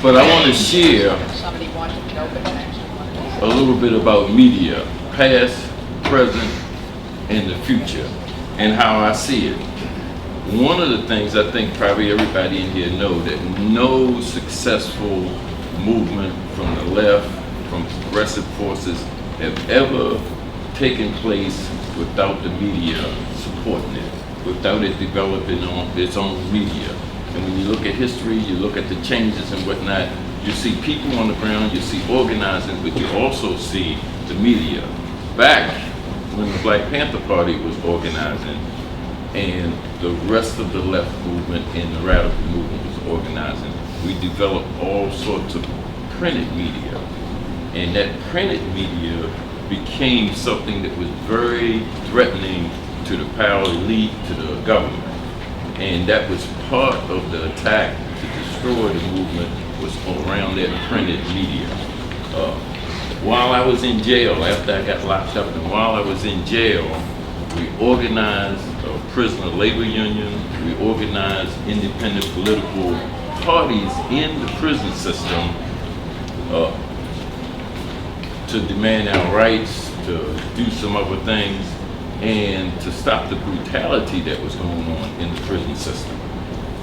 But I want to share a little bit about media, past, present, and the future, and how I see it. One of the things I think probably everybody in here know that no successful movement from the left, from progressive forces, have ever taken place without the media supporting it, without it developing on its own media. And when you look at history, you look at the changes and whatnot, you see people on the ground, you see organizing, but you also see the media. Back when the Black Panther Party was organizing and the rest of the left movement and the radical movement was organizing, we developed all sorts of printed media. And that printed media became something that was very threatening to the power elite, to the government. And that was part of the attack to destroy the movement, was around that printed media. While I was in jail, after I got locked up, and while I was in jail, we organized a prisoner labor union, we organized independent political parties in the prison system to demand our rights, to do some other things, and to stop the brutality that was going on in the prison system.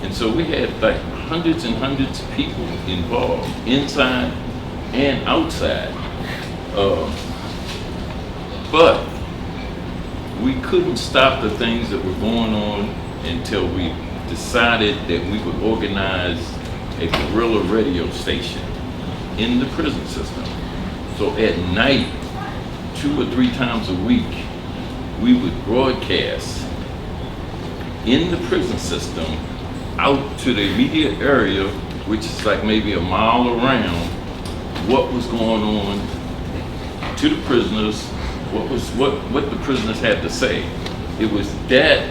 And so we had like hundreds and hundreds of people involved, inside and outside. But we couldn't stop the things that were going on until we decided that we would organize a guerrilla radio station in the prison system. So at night, 2 or 3 times a week, we would broadcast in the prison system out to the immediate area, which is like maybe a mile around, what was going on to the prisoners, what the prisoners had to say. It was that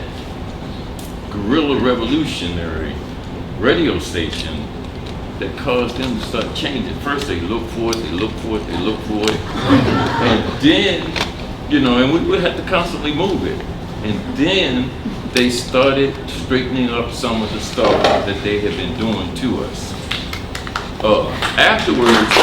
guerrilla revolutionary radio station that caused them to start changing. First they look for it, and then, and we would have to constantly move it. And then they started straightening up some of the stuff that they had been doing to us. Afterwards,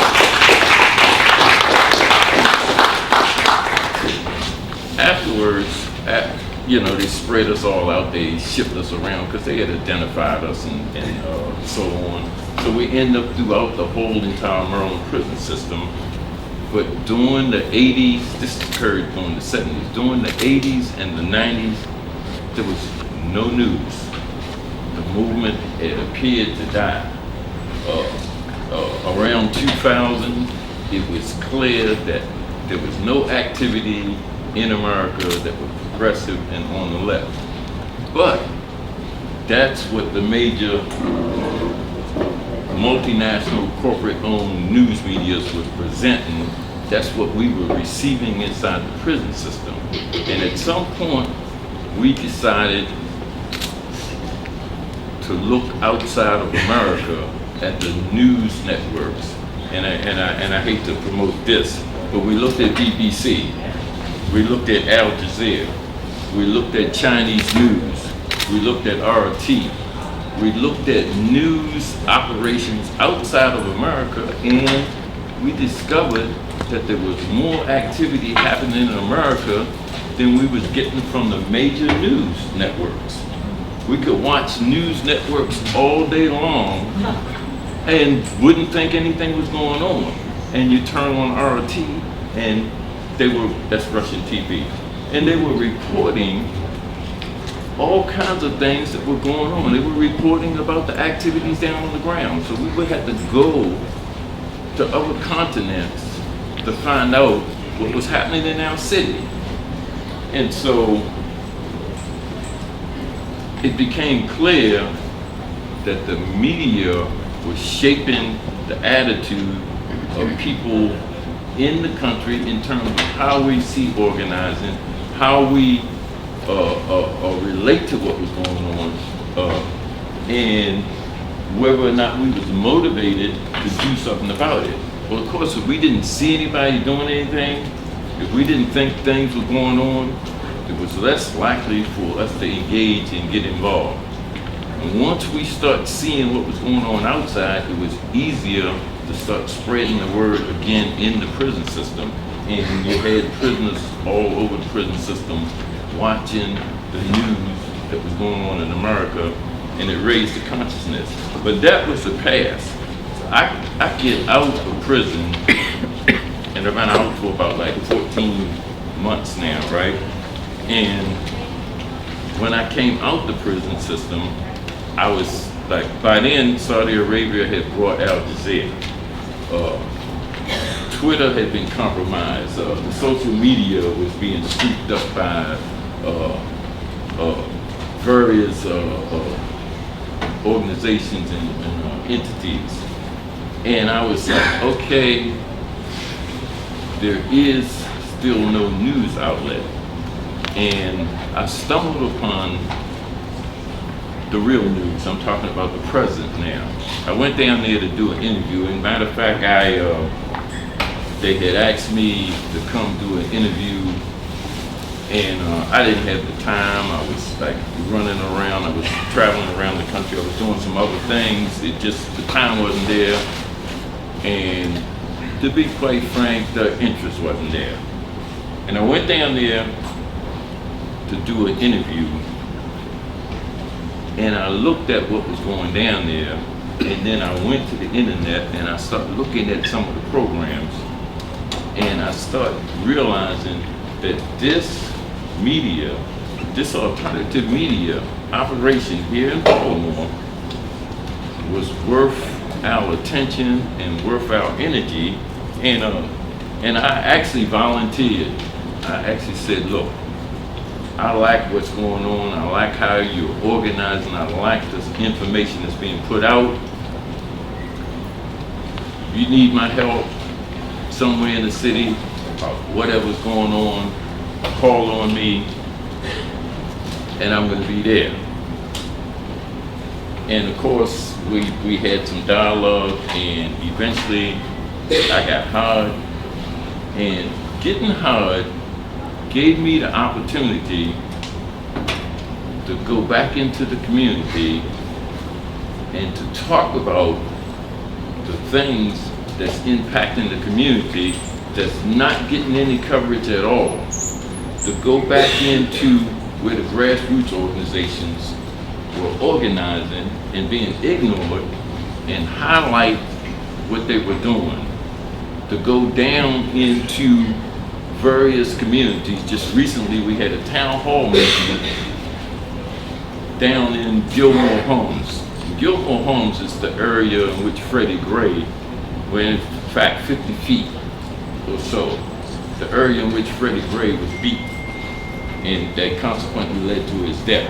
they spread us all out, they shipped us around because they had identified us and so on. So we end up throughout the whole entire Maryland prison system. But during the 80s, this occurred during the 70s, during the 80s and the 90s, there was no news. The movement had appeared to die. Around 2000, it was clear that there was no activity in America that was progressive and on the left. But that's what the major multinational corporate-owned news medias was presenting. That's what we were receiving inside the prison system. And at some point, we decided to look outside of America at the news networks. And I hate to promote this, but we looked at BBC, we looked at Al Jazeera, we looked at Chinese news, we looked at RT, we looked at news operations outside of America, and we discovered that there was more activity happening in America than we was getting from the major news networks. We could watch news networks all day long and wouldn't think anything was going on. And you turn on RT and that's Russian TV, and they were reporting all kinds of things that were going on. They were reporting about the activities down on the ground. So we would have to go to other continents to find out what was happening in our city. And so it became clear that the media was shaping the attitude of people in the country in terms of how we see organizing, how we relate to what was going on, and whether or not we was motivated to do something about it. Well, of course, if we didn't see anybody doing anything, if we didn't think things were going on, it was less likely for us to engage and get involved. And once we start seeing what was going on outside, it was easier to start spreading the word again in the prison system. And you had prisoners all over the prison system watching the news that was going on in America, and it raised the consciousness. But that was the past. So I get out of prison, and I've been out for about like 14 months now, right? And when I came out the prison system, I was like, by then Saudi Arabia had brought Al Jazeera. Twitter had been compromised. The social media was being scooped up by various organizations and entities. And I was like, okay, there is still no news outlet. And I stumbled upon the real news. I'm talking about the present now. I went down there to do an interview, and matter of fact, they had asked me to come do an interview, and I didn't have the time. I was like running around. I was traveling around the country. I was doing some other things. The time wasn't there, and to be quite frank, the interest wasn't there. And I went down there to do an interview, and I looked at what was going down there, and then I went to the internet and I started looking at some of the programs, and I started realizing that this media, this alternative media operation here in Baltimore was worth our attention and worth our energy, and I actually volunteered. I actually said, look, I like what's going on. I like how you're organizing. I like this information that's being put out. You need my help somewhere in the city, whatever's going on, call on me, and I'm going to be there. And of course, we had some dialogue, and eventually I got hired. And getting hired gave me the opportunity to go back into the community and to talk about the things that's impacting the community that's not getting any coverage at all. To go back into where the grassroots organizations were organizing and being ignored and highlight what they were doing. To go down into various communities. Just recently we had a town hall meeting down in Gilmore Homes. Gilmore Homes is the area in which Freddie Gray, where in fact 50 feet or so, the area in which Freddie Gray was beat, and that consequently led to his death.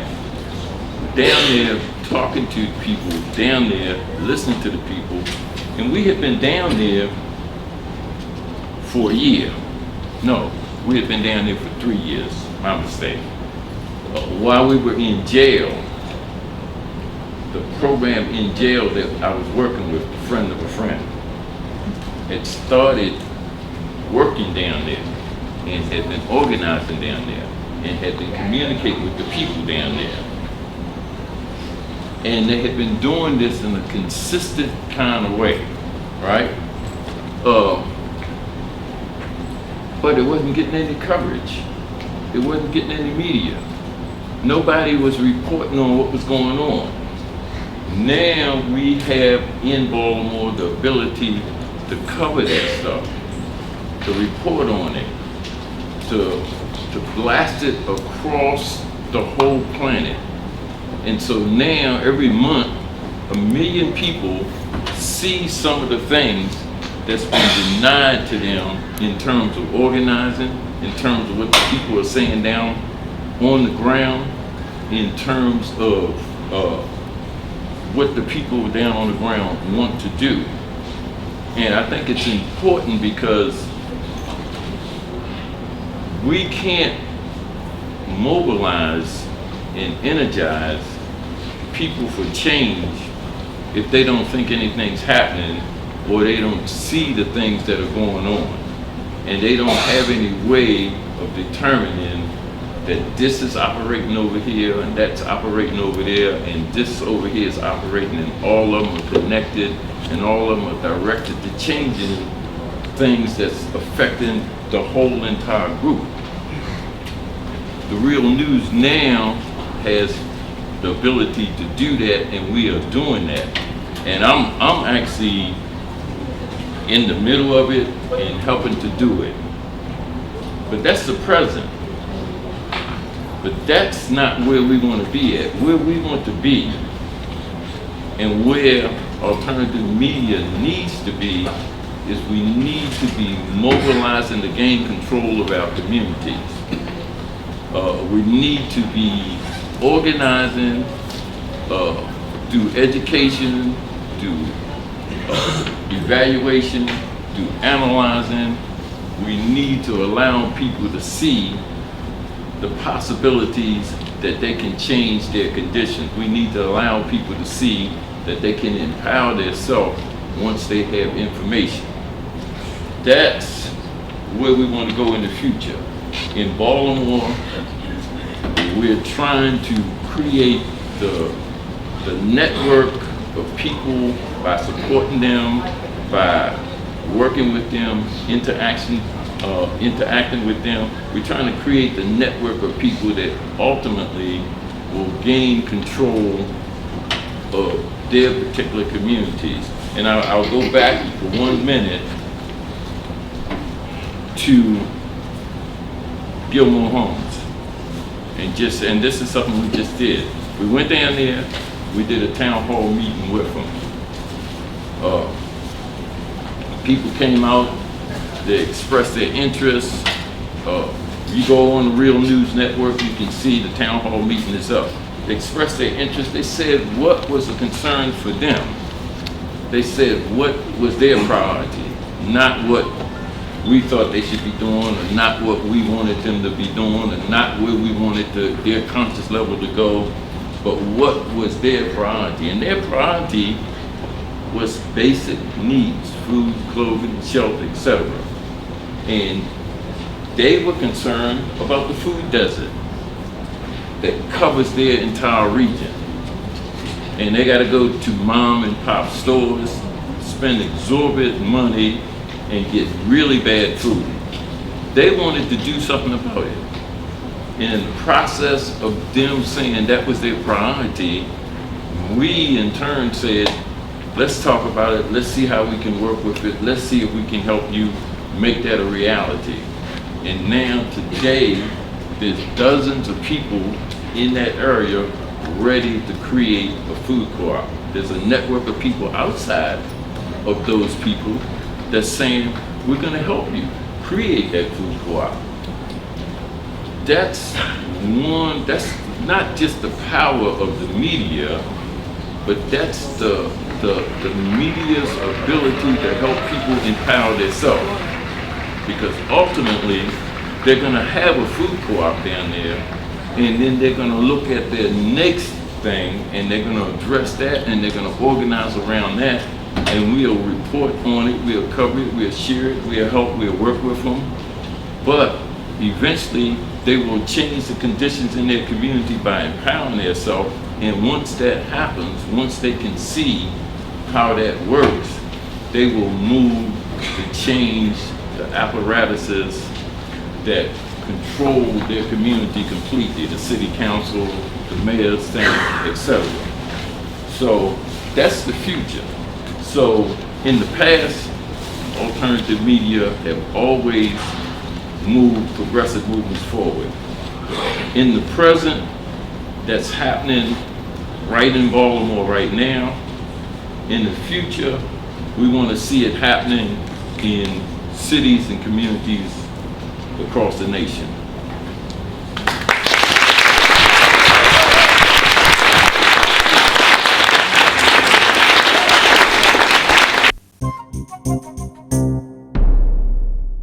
Down there talking to people, down there listening to the people, and we had been down there for a year. No, we had been down there for 3 years, my mistake. While we were in jail, the program in jail that I was working with, a friend of a friend, had started working down there and had been organizing down there and had been communicating with the people down there. And they had been doing this in a consistent kind of way, right? But it wasn't getting any coverage. It wasn't getting any media. Nobody was reporting on what was going on. Now we have in Baltimore the ability to cover that stuff, to report on it, to blast it across the whole planet. And so now every month, 1 million people see some of the things that's been denied to them in terms of organizing, in terms of what the people are saying down on the ground, in terms of what the people down on the ground want to do. And I think it's important because we can't mobilize and energize people for change if they don't think anything's happening, or they don't see the things that are going on, and they don't have any way of determining that this is operating over here and that's operating over there and this over here is operating, and all of them are connected and all of them are directed to changing things that's affecting the whole entire group. The Real News now has the ability to do that, and we are doing that. And I'm actually in the middle of it and helping to do it. But that's the present. But that's not where we want to be at. Where we want to be and where alternative media needs to be is we need to be mobilizing to gain control of our communities. We need to be organizing through education, through evaluation, through analyzing. We need to allow people to see the possibilities that they can change their conditions. We need to allow people to see that they can empower themselves once they have information. That's where we want to go in the future. In Baltimore, we're trying to create the network of people by supporting them, by working with them, interacting with them. We're trying to create the network of people that ultimately will gain control of their particular communities. And I'll go back for 1 minute to Gilmore Homes. And this is something we just did. We went down there, we did a town hall meeting with them. People came out, they expressed their interest. You go on the Real News Network, you can see the town hall meeting is up. They expressed their interest. They said what was a concern for them. They said what was their priority, not what we thought they should be doing, or not what we wanted them to be doing, or not where we wanted their conscious level to go, but what was their priority. And their priority was basic needs: food, clothing, shelter, etc. And they were concerned about the food desert that covers their entire region. And they got to go to mom and pop stores, spend exorbitant money, and get really bad food. They wanted to do something about it. And in the process of them saying that was their priority, we in turn said, let's talk about it, let's see how we can work with it, let's see if we can help you make that a reality. And now today, there's dozens of people in that area ready to create a food co-op. There's a network of people outside of those people that's saying, we're gonna help you create that food co-op. That's not just the power of the media, but that's the media's ability to help people empower themselves. Because ultimately, they're gonna have a food co-op down there, and then they're gonna look at their next thing, and they're gonna address that, and they're gonna organize around that, and we'll report on it, we'll cover it, we'll share it, we'll help, we'll work with them. But eventually, they will change the conditions in their community by empowering themselves. And once that happens, once they can see how that works, they will move to change the apparatuses that control their community completely, the city council, the mayor's thing, etc. So that's the future. So in the past, alternative media have always moved progressive movements forward. In the present, that's happening right in Baltimore right now. In the future, we want to see it happening in cities and communities across the nation.